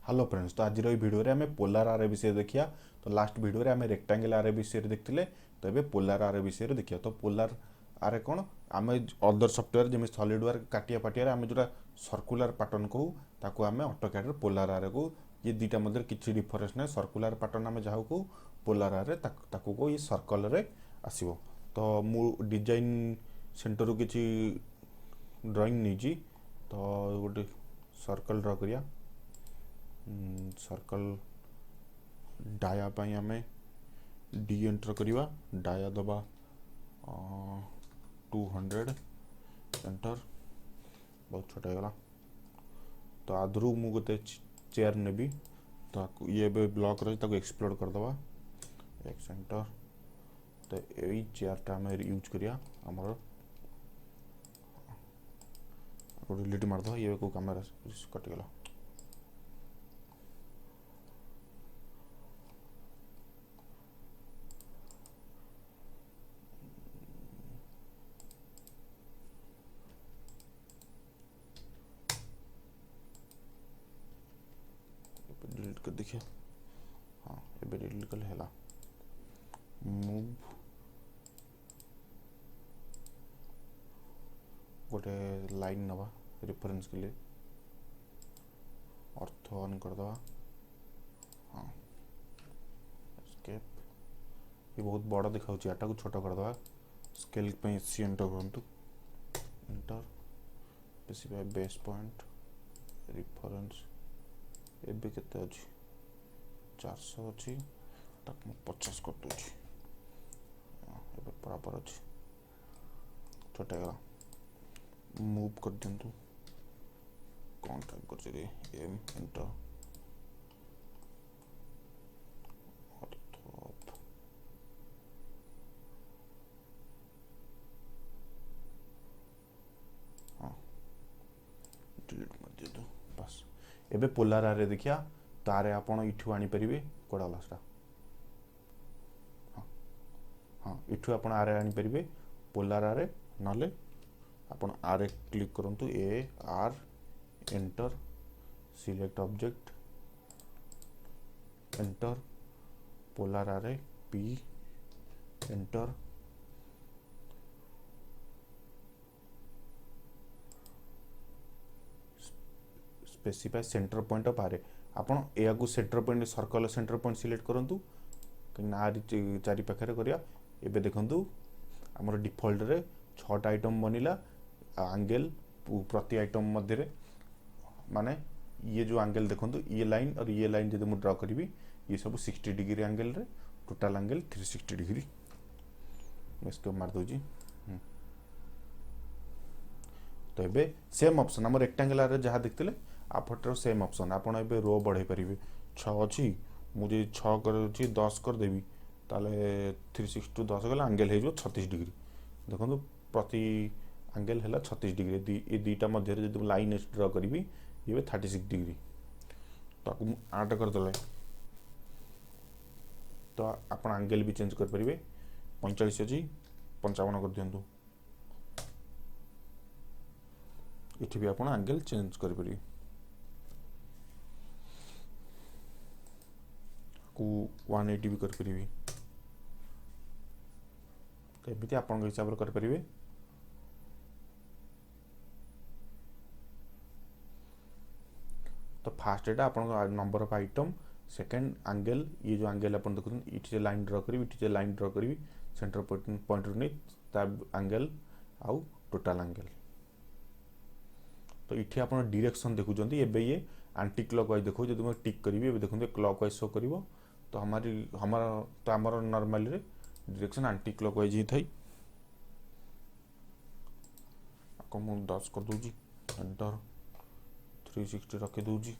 Hello friends, तो आज video रे आमे पोलार आरे विषय देखिया। तो लास्ट भिडियो रे आमे रेक्टेंगल आरे विषय देखथिले, तो एबे पोलार आरे विषय देखिया। तो पोलार आरे कोन आमे अदर सॉफ्टवेयर जेमे सॉलिड वर्क काटिया पाटिया रे आमे जोरा सर्कुलर पैटर्न को ताको आमे ऑटोकैड रे पोलार आरे को ये दीटा मध्य किछि डिफरेंस नै। सर्कुलर पैटर्न आमे जाहु को पोलार आरे ताको को ये सर्कल रे आसीबो। तो मु डिजाइन सेंटर किछि ड्राइंग नीची। तो गोटे सर्कल ड्रा करिया। सर्कल डाया पाई आमे डी एंटर करिवा। डाया दबा 200 एंटर। बहुत छोटा गला। तो आधरू मु गोटे चेयर नेबी। तो ये ब्लॉक रही ताको एक्सप्लोड कर दबा एक सेंटर। तो यही चेयरटा आम यूज करिया। आमर डिलीट मारद ये को कैमरा कटिगला। डिलीट कर देखिए। हाँ ये डिलीट कर है। मूव गोटे लाइन नवा रेफरेंस के लिए अर्थ ऑन कर दवा। हाँ एस्केप। ये बहुत बड़ा दिखाऊँ याटा को छोट कर दवा। स्केल पे सी एंटर करंतु। Enter specify base point reference एबे केते अछि 400 अछि। तक 50 कर दूची। एबे बराबर अछि। छोटा गला मूव कर दिंतु। कौन टाइप कर चले एम एंटर। हाँ डिलीट कर दिंतु बस। एबे पोलार आरे देखिया। तारे आपण इठू आनी परिबे कोडा लास्टा। हाँ हाँ इठू आपण आरे आनी परिबे पोलार आरे नले आपण आरे क्लिक करंतु। A R enter select object enter polar array P enter. Specify center point of array आपण एया को center point circle center point select करंतु कि आर चारि पाखरे करिया। एबे देखंतु हमर डिफॉल्ट रे 6 आइटम बनिला। एंगल प्रति आइटम मध्य रे माने ये जो एंगल देखंतु ये लाइन और ये लाइन जदि मु ड्रा करिवि ये सब 60 डिग्री एंगल रे टोटल एंगल 360 डिग्री। इसको मार दोजी। तो एबे सेम ऑप्शन हम रेक्टेंगल रे जहा देखतिले आपटर सेम ऑप्शन आपण एबे रो बढ़ाई परिबे। 6 अछि मु जे 6 करछि 10 कर देबी ताले 360 10 गला एंगल हे जो 36 डिग्री। देखंतु प्रति एंगल है 36 डिग्री। ये दीटा मध्य जो लाइन ड्रा करी ये 36 डिग्री। तो आठ कर दे तो आप एंगल भी चेंज कर पारे। 45 अच्छी 55 कर दिंतु। ये भी आप एंगल चेंज कर पारे। 180 भी कर पारे। तो एमती आप हिसाब से करें। तो फास्ट एटा आपन number of item second angle ये जो एंगल अपन देखुन इठी लाइन ड्रा करी इठी लाइन ड्रा करी सेंटर पॉइंट नहीं ता एंगल आउ टोटल एंगल। तो इठी आपन डायरेक्शन देखुचंती। एबे ये एंटी क्लॉकवाइज देखो जदि मैं टिक करी एबे देखुन क्लॉकवाइज शो करिवो। तो हमारा नॉर्मल रे डायरेक्शन एंटी क्लॉकवाइज ही थाई। को मु 10 कर दूजी एंटर 360 रखी दूजी।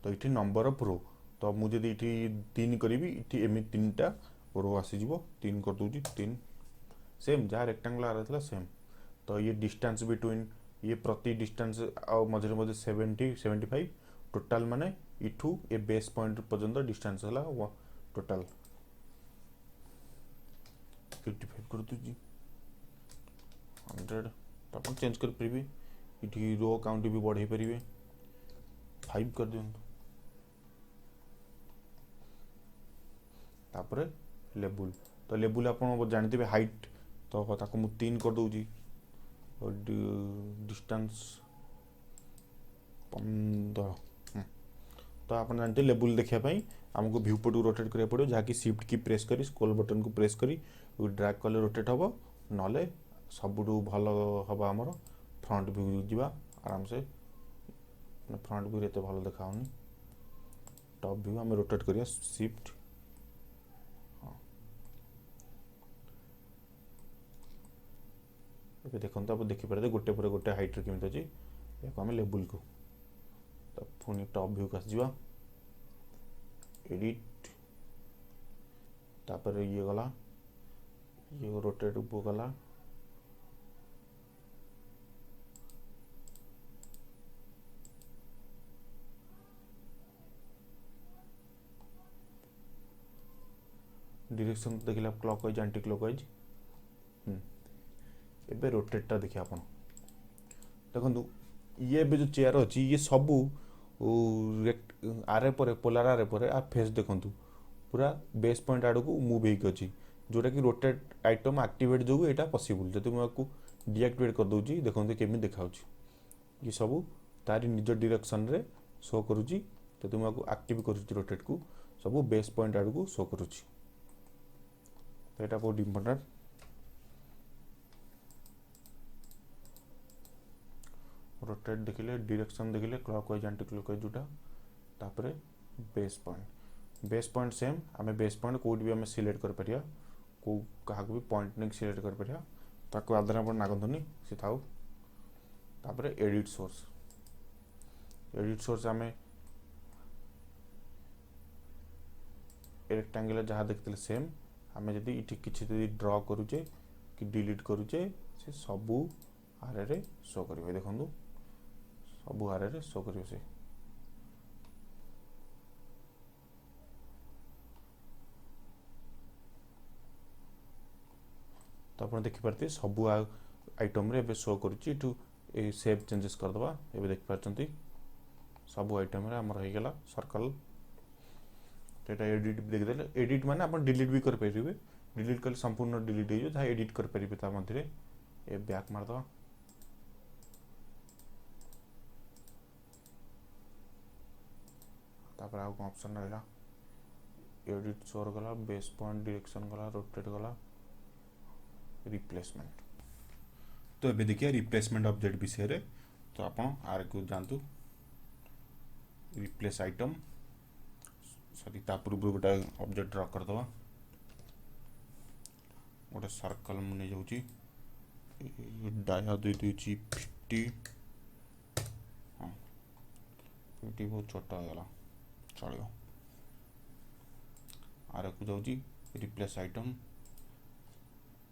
तो ये नंबर ऑफ रो। तो मुझे ये 3 करी ये एम 3टा रो आसीज 3 कर दूजी 3 सेम जहाँ रेक्टेंगल आ रहा सेम। तो ये डिस्टेंस बिटवीन ये प्रति डिस्टेंस मझे मझे 70 75 टोटाल माने इठू ए बेस पॉइंट पर्यंत डिस्टेंस है टोटाल 55 कर दूँ 100 तो आप चेंज कर पारे ये रो काउंट भी बढ़ाई पारे 5 कर दिंतु तापर लेबुल तो लेबुल आप जानते हाइट तो ताको मु 3 कर दूँ और डिस्टेंस 15 तो आप जानते लेबुल देखापी आमको व्यू पटू रोटेट करा पड़ो जहाँकि शिफ्ट की प्रेस करी स्क्रॉल बटन को प्रेस करी ड्रैग कले रोटेट हम ना सबुठू भल हम आमर फ्रंट व्यू जावा आराम से फ्रंट व्यू एत भल देखा टॉप व्यू आम रोटेट करिया शिफ्ट ये देखो आप देखिपारे गोटे पर गोटे हाइट केमी अच्छी या आम लेबुल को तो पुणी टॉप व्यू को आसवा एडिट तापर ये गला ये रोटेट ऊपर गला डायरेक्शन देखिए क्लॉकवाइज एंटी क्लॉकवाइज एबे रोटेटा देखिए आप देखो ये जो चेयर अच्छी ये सबू आरे पर पोलार आरे पर आ फेस देखु पूरा बेस पॉइंट आड़ को मुव होगी जोटा कि रोटेट आइटम एक्टिवेट जो यहाँ पॉसिबल जब मुझे डीएक्टिवेट कर दूसरी देखो केमी देखा ये सब तारी निज डायरेक्शन रे शो करुच्ची जब मुझे एक्टिव करुच्ची रोटेट को सब बेस पॉइंट आड़ को शो करुच्ची तो यहाँ बहुत इम्पोर्टेंट रोटेट देखिले डायरेक्शन देखिले क्लॉकवाइज एंटी क्लॉकवाइज जोटा तापरे बेस पॉइंट सेम आम बेस पॉइंट कोड भी आम सिलेक्ट कर परिया को कहा भी पॉइंट नहीं सिलेक्ट कर परिया ताको आधार पर नागंतुनी सी थाउ तापरे एडिट सोर्स आम रेक्टेंगुलर जहाँ देखते सेम आम जदि ये किसी ड्र करुचे कि डिलीट करुचे से सबू आरे रे शो करिवे देखंतु सबू आरे रे शो करिवे से तो आप देखि पारते सबू आइटम रे शो करुची टू ए शेप चेंजेस कर दबा एबे देख पारचंती सबू आइटम रे हमर हो गेला सर्कल एटा एडिट देख देले एडिट माने आपण डिलीट भी कर परिबे डिलीट कल संपूर्ण डिलीट हो जा एडिट कर परिबे ता मध्ये ए बैक मार दबा तापर आउ ऑप्शन रहला एडिट सोर गला बेस पॉइंट डायरेक्शन गला रोटेट गला रिप्लेसमेंट तो ये देखिए रिप्लेसमेंट ऑब्जेक्ट विषय रे तो आपण आर को जानतु रिप्लेस आइटम सॉरी ता पूर्व गोटे ऑब्जेक्ट ड्रा कर दवा गोटे सर्कल मुझे जाऊँगी डाया दे दूची 50 हाँ 50 बहुत छोटा होगा चलो आर को जाऊँगी replace item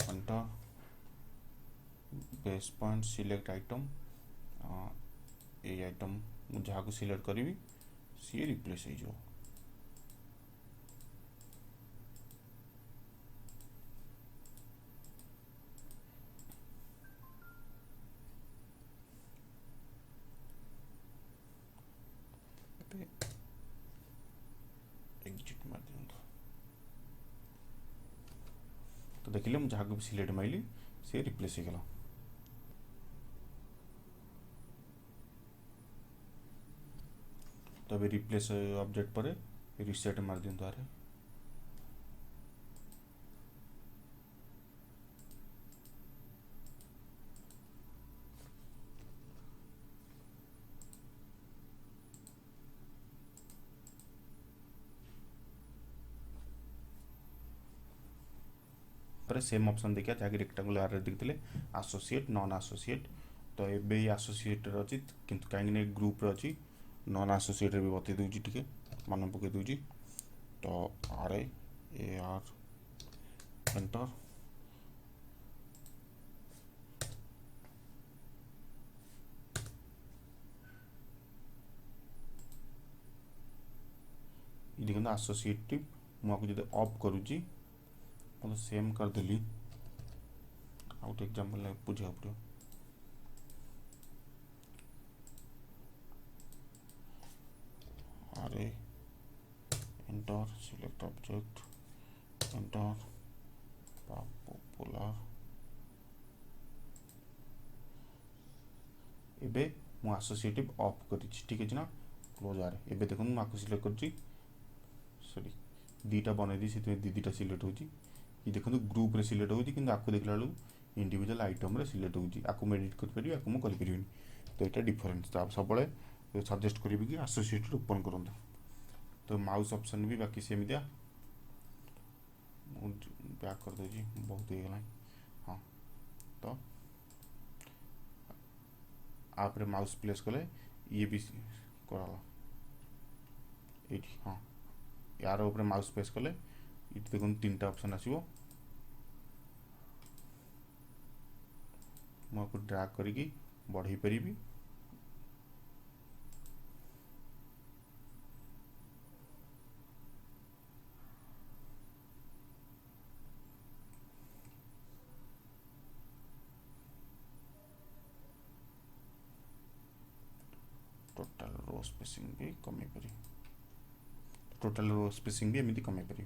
enter base point select item ये आइटम जहाँ को सिलेक्ट करी सी रिप्लेस हो एग्जिट मार दियंतु तो देखिले हम जहाँ को सिलेक्ट माइली सी रिप्लेस हो गला तो अभी रिप्लेस ऑब्जेक्ट पर रिसेट मार दियंतु आरे सेम ऑप्शन देखिए जहाँकि रेक्टेंगुलर आरे देखते एसोसिएट नॉन एसोसिएट तो ये एसोसिएट अच्छी किंतु कहीं ग्रुप अच्छी नॉन एसोसिएट भी बता दूसरी टी मन पकई दूसरी तो आर ए आर एंटर ये देखते एसोसिएटिव मुझे जब ऑफ करुच्ची तो सेम करदेली ଆଉ ଗୋଟେ ଏକ୍ଜାମ୍ପଲ୍ ବୁଝିବାକୁ ପଡ଼ିବ। ଆରେ enter select object enter popular. ଏବେ ମୁଁ ଆସୋସିଏଟିଭ ଅଫ୍ କରିଛି, ଠିକ୍ ଅଛି ନା। କ୍ଲୋଜ୍ ଆରେ ଏବେ ଦେଖନ୍ତୁ ମୁଁ ଆକୁ ସିଲେକ୍ଟ କରିଛି, ସରି ଦୁଇଟା ବନେଇଦେଇ ସେଥିପାଇଁ ଦୁଇଟା ସିଲେକ୍ଟ ହେଉଛି। ये देखो ग्रुप रे सिलेक्ट होगी कि आपको देखला बेलू इंडिविजुअल आइटम रे सिलेक्ट होगी। आपको मैं एडिट कर पारि आपको मैं करि परिबिनी। तो ये डिफरेंस तो आप सब सजेस्ट करी कि एसोसिएटेड ओपन करते। तो माउस ऑप्शन भी बाकी सेम दिया बैक कर दे बहुत हो गला। हाँ तो आप माउस प्लेस कले ये भी कराला ये। हाँ यार ऊपर माउस प्रेस कले ये देखो तीन टा ऑप्शन आसीबो। मुझे ड्रैग करी बढ़ई पारि। टोटल रो स्पेसिंग भी कमे पारि, टोटल रो स्पेसिंग भी एमती कमे पारि।